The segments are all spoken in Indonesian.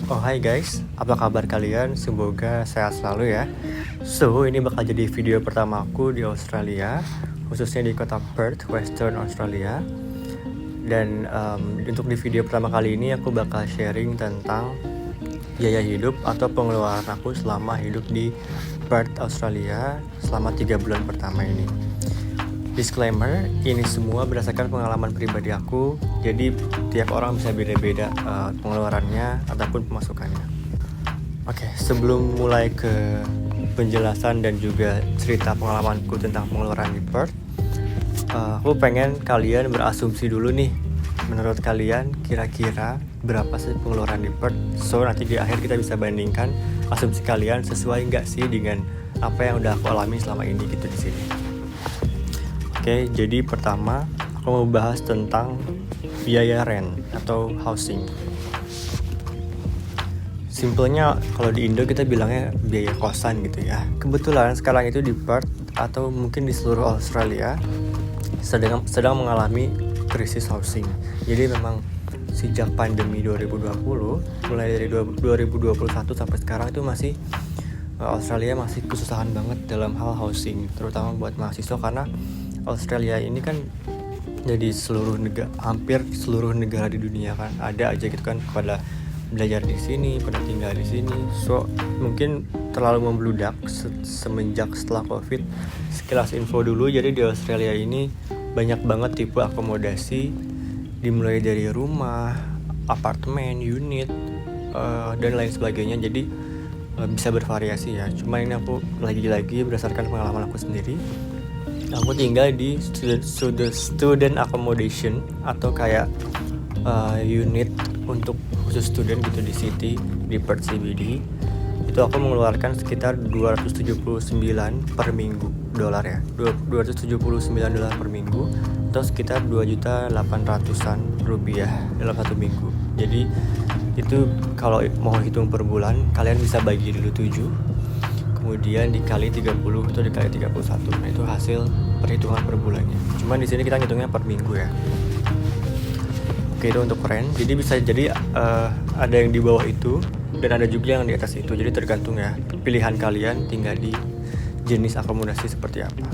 Oh hai guys, apa kabar kalian? Semoga sehat selalu ya. So, ini bakal jadi video pertama aku di Australia, khususnya di kota Perth, Western Australia. Dan untuk di video pertama kali ini aku bakal sharing tentang biaya hidup atau pengeluaran aku selama hidup di Perth, Australia selama 3 bulan pertama ini. Disclaimer, ini semua berdasarkan pengalaman pribadi aku, jadi tiap orang bisa beda-beda pengeluarannya ataupun pemasukannya. Oke, sebelum mulai ke penjelasan dan juga cerita pengalamanku tentang pengeluaran di Perth, aku pengen kalian berasumsi dulu nih, menurut kalian kira-kira berapa sih pengeluaran di Perth? So nanti di akhir kita bisa bandingkan asumsi kalian sesuai nggak sih dengan apa yang udah aku alami selama ini gitu di sini. Oke, jadi pertama aku mau bahas tentang biaya rent atau housing. Simpelnya kalau di Indo kita bilangnya biaya kosan gitu ya. Kebetulan sekarang itu di Perth atau mungkin di seluruh Australia sedang mengalami krisis housing. Jadi memang sejak pandemi 2020, mulai dari 2021 sampai sekarang itu masih Australia masih kesusahan banget dalam hal housing, terutama buat mahasiswa karena Australia ini kan jadi hampir seluruh negara di dunia kan ada aja gitu kan pada belajar di sini, pada tinggal di sini. So mungkin terlalu membludak semenjak setelah COVID. Sekilas info dulu, jadi di Australia ini banyak banget tipe akomodasi, dimulai dari rumah, apartemen, unit, dan lain sebagainya. Jadi bisa bervariasi ya. Cuma ini aku lagi-lagi berdasarkan pengalaman aku sendiri. Aku tinggal di student accommodation atau kayak unit untuk khusus student gitu di city, di Perth CBD. Itu aku mengeluarkan sekitar 279 per minggu dolar ya, 279 dolar per minggu atau sekitar 2.800.000 rupiah dalam satu minggu. Jadi itu kalau mau hitung per bulan kalian bisa bagi dulu 7, kemudian dikali 30 atau dikali 31. Nah itu hasil perhitungan per bulannya. Cuman di sini kita ngitungnya per minggu ya. Oke, itu untuk rent. Jadi bisa jadi ada yang di bawah itu dan ada juga yang di atas itu. Jadi tergantung ya pilihan kalian tinggal di jenis akomodasi seperti apa.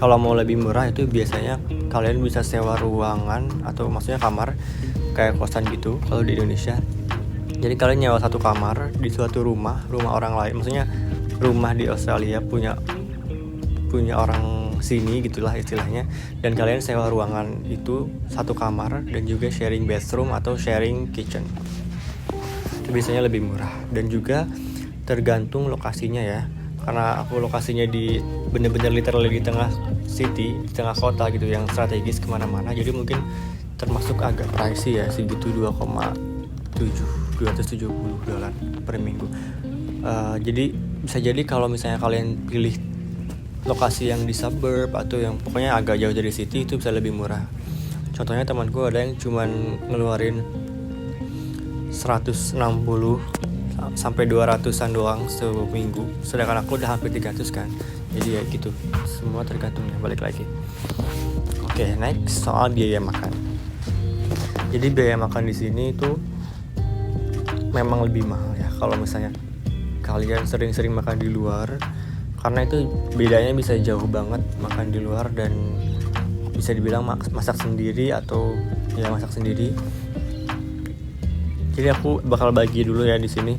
Kalau mau lebih murah itu biasanya kalian bisa sewa ruangan atau maksudnya kamar kayak kosan gitu kalau di Indonesia. Jadi kalian nyewa satu kamar di suatu rumah orang lain. Maksudnya rumah di Australia punya orang sini gitulah istilahnya, dan kalian sewa ruangan itu satu kamar dan juga sharing bathroom atau sharing kitchen. Itu biasanya lebih murah dan juga tergantung lokasinya ya, karena aku lokasinya di bener-bener literally di tengah city, di tengah kota gitu yang strategis kemana-mana, jadi mungkin termasuk agak pricey ya, segitu 270 dolar per minggu. Jadi bisa jadi kalau misalnya kalian pilih lokasi yang di suburb atau yang pokoknya agak jauh dari city itu bisa lebih murah. Contohnya temanku ada yang cuman ngeluarin 160 sampai 200-an doang seminggu, sedangkan aku udah hampir 300 kan. Jadi ya gitu, semua tergantungnya balik lagi. Oke, next soal biaya makan. Jadi biaya makan di sini itu memang lebih mahal ya kalau misalnya kalian sering-sering makan di luar, karena itu bedanya bisa jauh banget makan di luar dan bisa dibilang masak sendiri atau ya masak sendiri. Jadi aku bakal bagi dulu ya di sini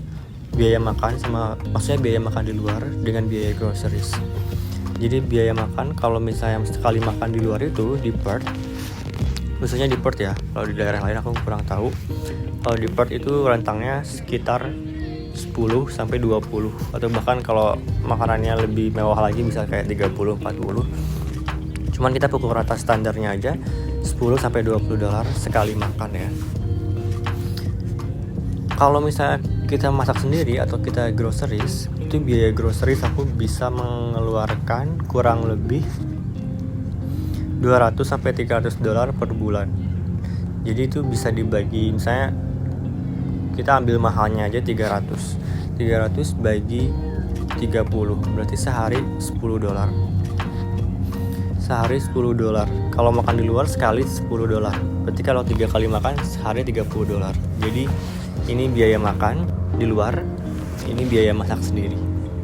biaya makan sama maksudnya biaya makan di luar dengan biaya groceries. Jadi biaya makan kalau misalnya sekali makan di luar itu di Perth, khususnya di Perth ya, kalau di daerah lain aku kurang tahu. Kalau di Perth itu rentangnya sekitar 10 sampai 20 atau bahkan kalau makanannya lebih mewah lagi bisa kayak 30 40. Cuman kita pukul rata standarnya aja 10 sampai 20 dolar sekali makan ya. Kalau misalnya kita masak sendiri atau kita groceries, itu biaya groceries aku bisa mengeluarkan kurang lebih 200 sampai 300 dolar per bulan. Jadi itu bisa dibagi, misalnya kita ambil mahalnya aja 300 bagi 30 berarti sehari 10 dolar. Sehari 10 dolar. Kalau makan di luar sekali 10 dolar. Berarti kalau 3 kali makan sehari 30 dolar. Jadi Ini biaya makan di luar, ini biaya masak sendiri.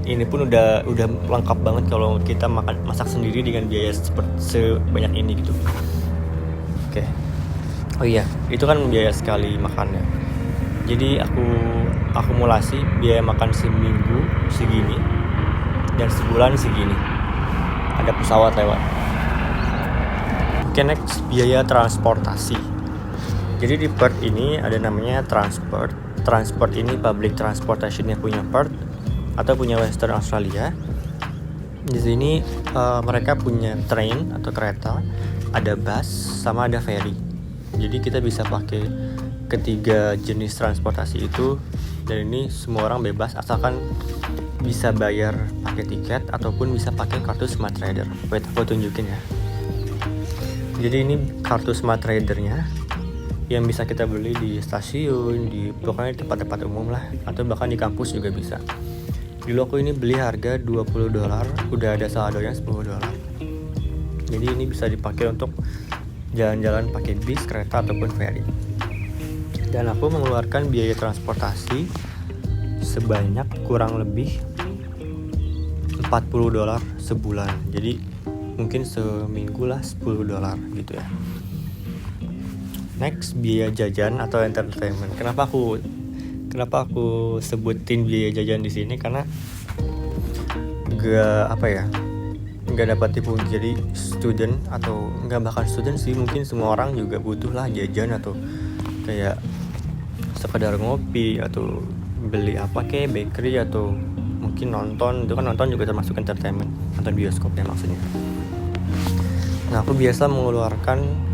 Ini pun udah lengkap banget kalau kita masak sendiri dengan biaya sebanyak ini gitu. Oke. Oh iya, itu kan biaya sekali makannya. Jadi aku akumulasi biaya makan seminggu segini dan sebulan segini. Ada pesawat lewat. Oke, next biaya transportasi. Jadi di Perth ini ada namanya transport. Transport ini public transportation yang punya Perth atau punya Western Australia. Di sini mereka punya train atau kereta, ada bus sama ada ferry. Jadi kita bisa pakai ketiga jenis transportasi itu, dan ini semua orang bebas asalkan bisa bayar pakai tiket ataupun bisa pakai kartu Smart Rider. Wait, aku tunjukin ya. Jadi ini kartu Smart Ridernya yang bisa kita beli di stasiun, di pokoknya di tempat-tempat umum lah, atau bahkan di kampus juga bisa. Dulu aku ini beli harga $20, udah ada saldonya $10. Jadi ini bisa dipakai untuk jalan-jalan pakai bis, kereta ataupun ferry. Dan aku mengeluarkan biaya transportasi sebanyak kurang lebih $40 sebulan. Jadi mungkin seminggu lah $10 gitu ya. Next, biaya jajan atau entertainment. Kenapa aku sebutin biaya jajan di sini? Karena nggak dapat dipungkiri student atau nggak bahkan student sih, mungkin semua orang juga butuh lah jajan atau kayak sekedar ngopi atau beli apa kayak bakery atau mungkin nonton. Itu kan nonton juga termasuk entertainment atau bioskop ya maksudnya. Nah, aku biasa mengeluarkan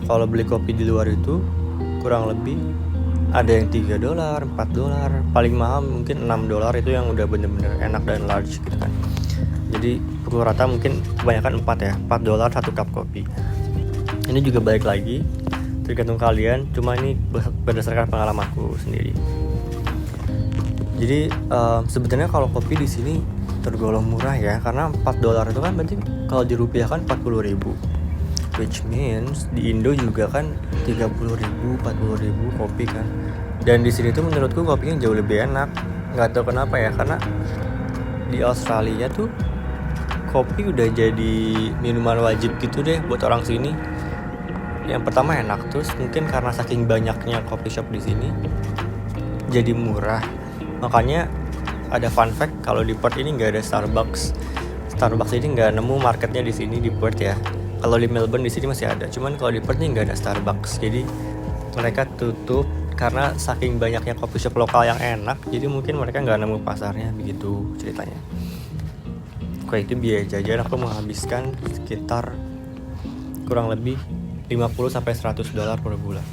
kalau beli kopi di luar itu kurang lebih ada yang $3, $4, paling mahal mungkin $6 itu yang udah bener-bener enak dan large gitu kan. Jadi pukul rata mungkin kebanyakan $4 satu cup kopi. Ini juga balik lagi tergantung kalian, cuma ini berdasarkan pengalamanku sendiri. Jadi sebenarnya kalau kopi di sini tergolong murah ya, karena $4 itu kan berarti kalau dirupiahkan 40.000, which means di Indo juga kan 30.000, 40.000 kopi kan. Dan di sini tuh menurutku kopinya jauh lebih enak. Nggak tahu kenapa ya, karena di Australia tuh kopi udah jadi minuman wajib gitu deh buat orang sini. Yang pertama enak, terus mungkin karena saking banyaknya coffee shop di sini jadi murah. Makanya ada fun fact, kalau di Perth ini nggak ada Starbucks. Starbucks ini nggak nemu marketnya di sini di Perth ya. Kalau di Melbourne di sini masih ada, cuman kalau di Perth ini nggak ada Starbucks. Jadi mereka tutup karena saking banyaknya coffee shop lokal yang enak. Jadi mungkin mereka nggak nemu pasarnya, begitu ceritanya. Oke, itu biaya jajan aku menghabiskan sekitar kurang lebih $50-100 per bulan.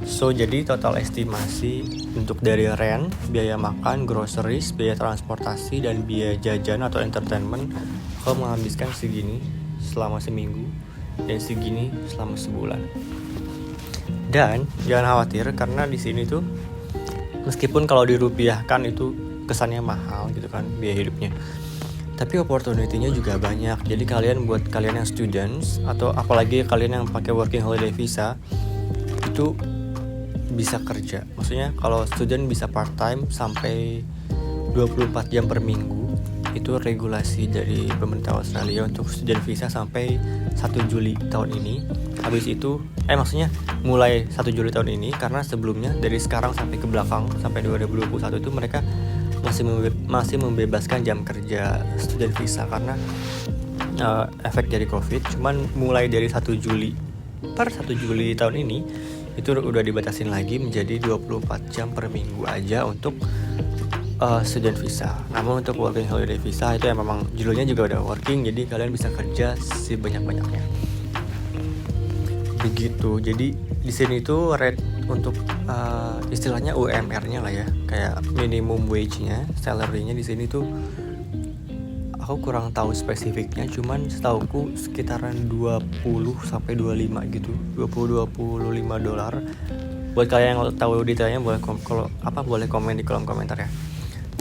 So, jadi total estimasi untuk dari rent, biaya makan, groceries, biaya transportasi, dan biaya jajan atau entertainment, aku menghabiskan segini selama seminggu dan segini selama sebulan. Dan jangan khawatir karena di sini tuh meskipun kalau dirupiahkan itu kesannya mahal gitu kan biaya hidupnya, tapi opportunity-nya juga banyak. Jadi buat kalian yang students atau apalagi kalian yang pakai working holiday visa itu bisa kerja. Maksudnya kalau student bisa part time sampai 24 jam per minggu. Itu regulasi dari pemerintah Australia untuk student visa sampai 1 Juli tahun ini. Habis itu maksudnya mulai 1 Juli tahun ini, karena sebelumnya dari sekarang sampai ke belakang sampai 2021 itu mereka masih membebaskan jam kerja student visa karena efek dari COVID. Cuman mulai dari 1 Juli tahun ini itu udah dibatasin lagi menjadi 24 jam per minggu aja untuk student visa. Namun untuk working holiday visa itu yang memang judulnya juga udah working, jadi kalian bisa kerja sebanyak-banyaknya. Begitu. Jadi di sini tuh rate untuk istilahnya UMR-nya lah ya, kayak minimum wage-nya, salary-nya di sini tuh aku kurang tahu spesifiknya, cuman setauku sekitaran 20-25 gitu, $20-25. Buat kalian yang tahu detailnya boleh komen di kolom komentar ya.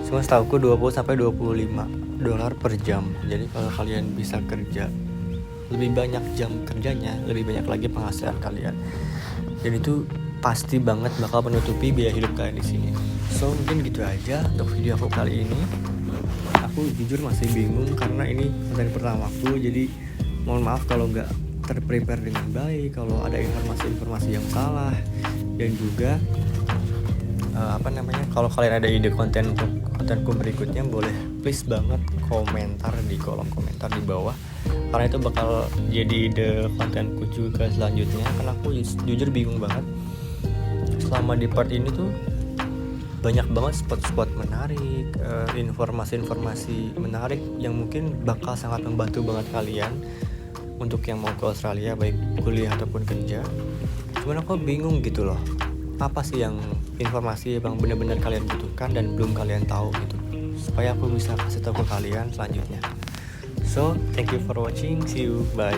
Cuma setauku $20-25 per jam. Jadi kalau kalian bisa kerja lebih banyak jam kerjanya, lebih banyak lagi penghasilan kalian. Dan itu pasti banget bakal menutupi biaya hidup kalian di sini. So mungkin gitu aja untuk video aku kali ini. Aku jujur masih bingung karena ini konten pertama aku, jadi mohon maaf kalau nggak terprepare dengan baik, kalau ada informasi-informasi yang salah, dan juga kalau kalian ada ide konten untuk kontenku berikutnya, boleh please banget komentar di kolom komentar di bawah, karena itu bakal jadi ide kontenku juga selanjutnya. Karena aku jujur bingung banget selama di part ini tuh, banyak banget spot-spot menarik, informasi-informasi menarik yang mungkin bakal sangat membantu banget kalian untuk yang mau ke Australia, baik kuliah ataupun kerja. Cuman aku bingung gitu loh, apa sih yang informasi yang benar-benar kalian butuhkan dan belum kalian tahu gitu, supaya aku bisa kasih tahu ke kalian selanjutnya. So thank you for watching, see you, bye.